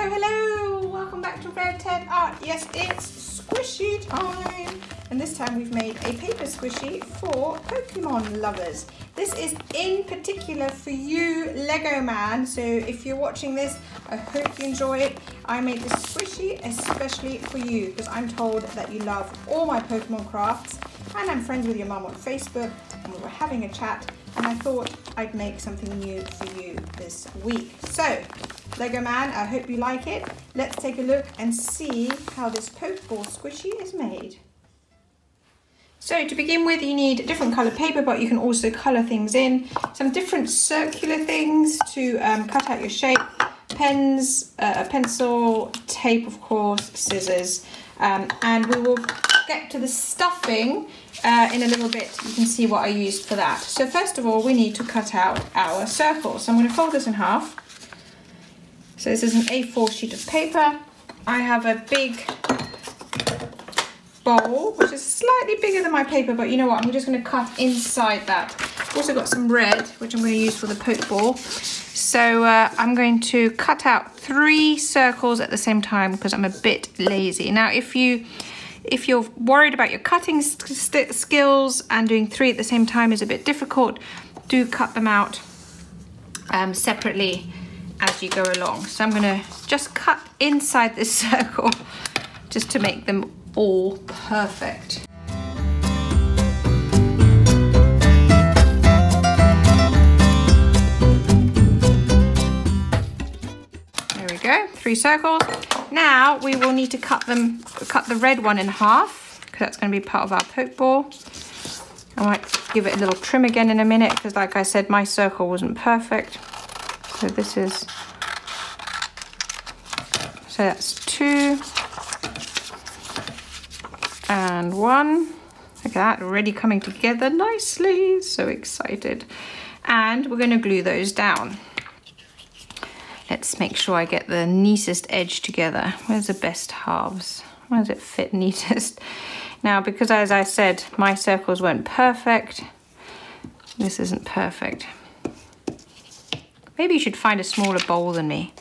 Hello! Welcome back to Red Ted Art. Yes, it's squishy time! And this time we've made a paper squishy for Pokemon lovers. This is in particular for you, Lego man. So if you're watching this, I hope you enjoy it. I made this squishy especially for you because I'm told that you love all my Pokemon crafts, and I'm friends with your mum on Facebook and we were having a chat, and I thought I'd make something new for you this week. So, Lego man, I hope you like it. Let's take a look and see how this Pokeball squishy is made. So to begin with, you need different coloured paper, but you can also colour things in. Some different circular things to cut out your shape. Pens, a pencil, tape of course, scissors, and we will get to the stuffing in a little bit. You can see what I used for that. So first of all, we need to cut out our circles. So I'm going to fold this in half. So this is an A4 sheet of paper. I have a big bowl, which is slightly bigger than my paper, but you know what, I'm just going to cut inside that. Also got some red, which I'm going to use for the Pokeball. So I'm going to cut out 3 circles at the same time because I'm a bit lazy. Now if you're worried about your cutting skills and doing 3 at the same time is a bit difficult, do cut them out separately as you go along. So I'm going to just cut inside this circle just to make them all perfect. There we go, 3 circles. Now we will need to cut the red one in half because that's going to be part of our Pokeball. I might give it a little trim again in a minute because, like I said, my circle wasn't perfect. So this is, so that's 2 and 1. Look at that, already coming together nicely. So excited. And we're going to glue those down. Let's make sure I get the neatest edge together. Where's the best halves? Where does it fit neatest? Now, because as I said, my circles weren't perfect, this isn't perfect. Maybe you should find a smaller bowl than me.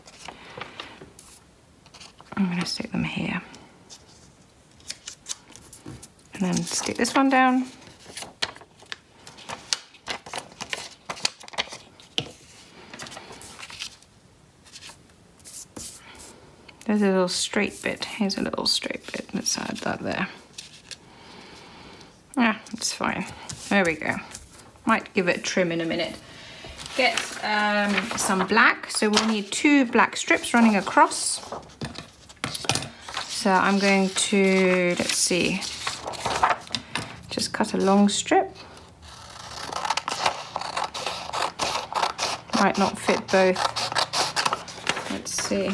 I'm going to stick them here. And then stick this one down. There's a little straight bit. Here's a little straight bit. Let's add that there. Yeah, it's fine. There we go. Might give it a trim in a minute. Get some black. So we'll need 2 black strips running across. So I'm going to, let's see, just cut a long strip. Might not fit both. Let's see.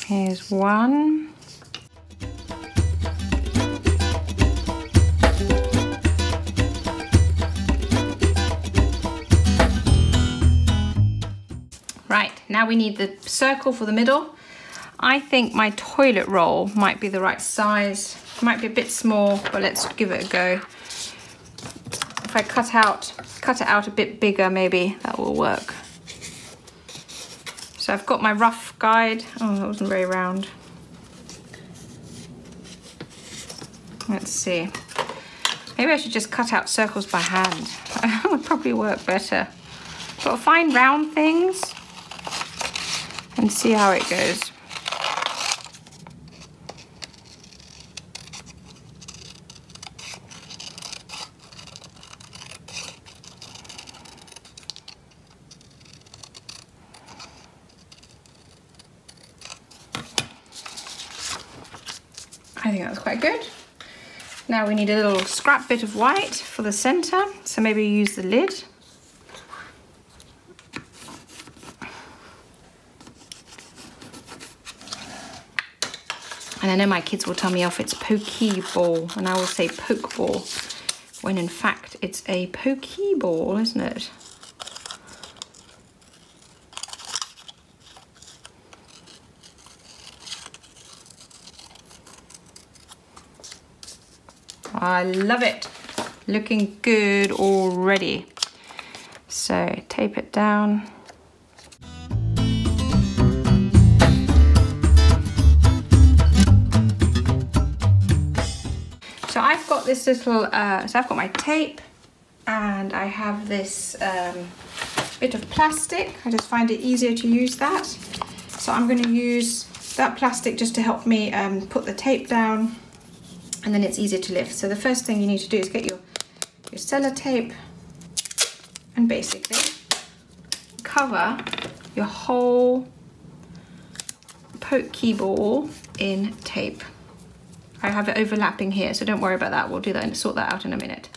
Here's one. Right, now we need the circle for the middle. I think my toilet roll might be the right size. It might be a bit small, but let's give it a go. If I cut it out a bit bigger, maybe that will work. So I've got my rough guide. Oh, that wasn't very round. Let's see. Maybe I should just cut out circles by hand. That would probably work better. But I'll find round things and see how it goes. I think that's quite good. Now we need a little scrap bit of white for the center, so maybe use the lid. And I know my kids will tell me off, it's Pokeball, and I will say Pokeball, when in fact it's a Pokeball, isn't it? I love it. Looking good already. So tape it down. got this little, so I've got my tape and I have this bit of plastic. I just find it easier to use that. So I'm going to use that plastic just to help me put the tape down, and then it's easier to lift. So the first thing you need to do is get your sellotape and basically cover your whole Pokeball in tape. I have it overlapping here, so don't worry about that. We'll do that and sort that out in a minute.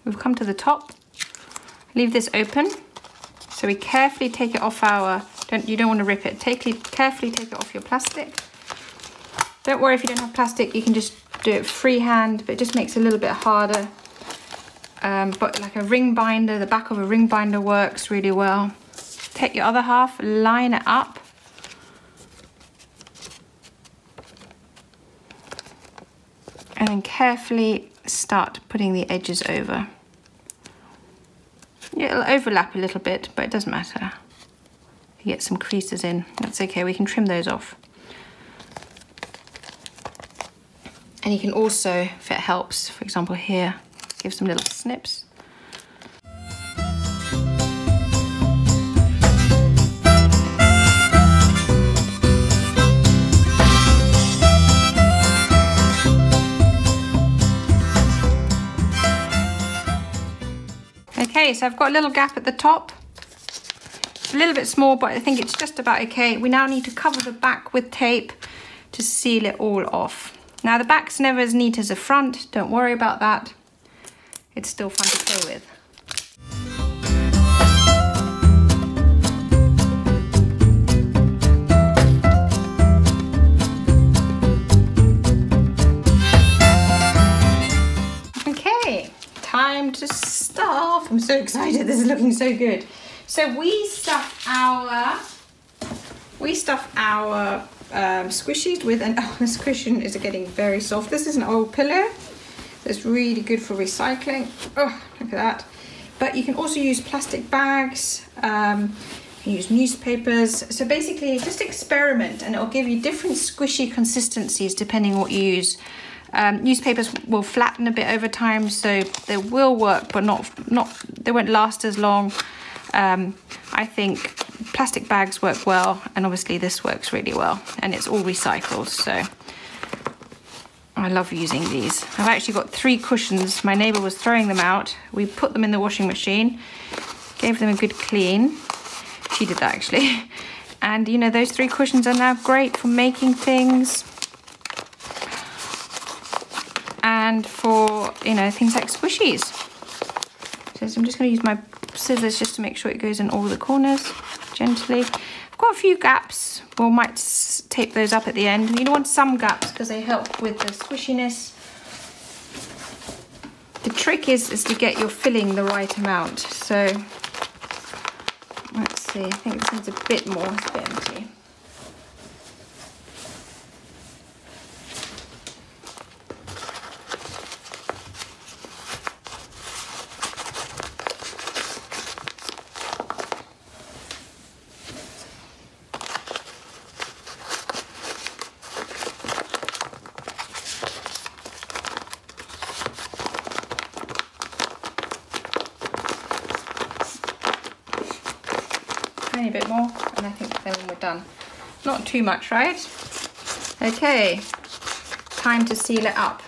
We've come to the top. Leave this open. So we carefully take it off our, you don't want to rip it. Carefully take it off your plastic. Don't worry if you don't have plastic, you can just do it freehand, but it just makes it a little bit harder. But like a ring binder, the back of a ring binder works really well. Take your other half, line it up. And then carefully start putting the edges over. Yeah, it'll overlap a little bit, but it doesn't matter. You get some creases in, that's okay, we can trim those off. And you can also, if it helps, for example here, give some little snips. Okay, so I've got a little gap at the top. It's a little bit small, but I think it's just about okay. We now need to cover the back with tape to seal it all off. Now the back's never as neat as the front, don't worry about that. It's still fun to play with. Okay, time to stuff. I'm so excited, this is looking so good. So we stuff our squishies with, and oh, this cushion is getting very soft. This is an old pillow. It's really good for recycling. Oh, look at that. But you can also use plastic bags. You can use newspapers. So basically, just experiment, and it'll give you different squishy consistencies depending on what you use. Newspapers will flatten a bit over time, so they will work, but they won't last as long. I think plastic bags work well, and obviously this works really well, and it's all recycled, so I love using these. I've actually got 3 cushions. My neighbour was throwing them out. We put them in the washing machine, gave them a good clean. She did that actually. And you know, those 3 cushions are now great for making things and for, you know, things like squishies. So I'm just going to use my scissors just to make sure it goes in all the corners gently. I've got a few gaps. We might tape those up at the end. You don't want some gaps because they help with the squishiness. The trick is to get your filling the right amount. So let's see, I think this needs a bit more. It's a bit empty. A bit more, and I think then we're done. Not too much, right? Okay, time to seal it up.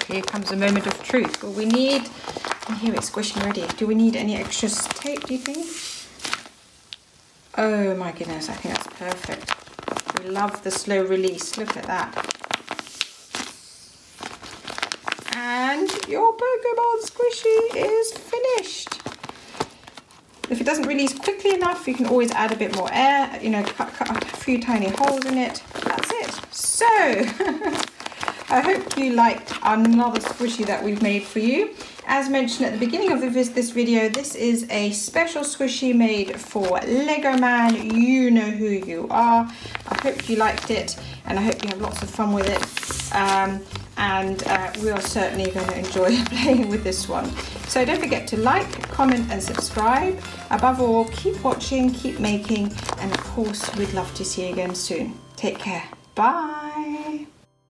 Here comes a moment of truth. Well, we need, and here it's squishing ready. Do we need any extra tape, do you think? Oh my goodness, I think that's perfect. We love the slow release, look at that. your Pokeball Squishy is finished. If it doesn't release quickly enough, you can always add a bit more air, you know, cut a few tiny holes in it. That's it. So, I hope you liked another squishy that we've made for you. As mentioned at the beginning of this video, this is a special squishy made for Lego Man. You know who you are. I hope you liked it, and I hope you have lots of fun with it. We are certainly going to enjoy playing with this one. So don't forget to like, comment and subscribe. Above all, keep watching, keep making, and of course we'd love to see you again soon. Take care. Bye.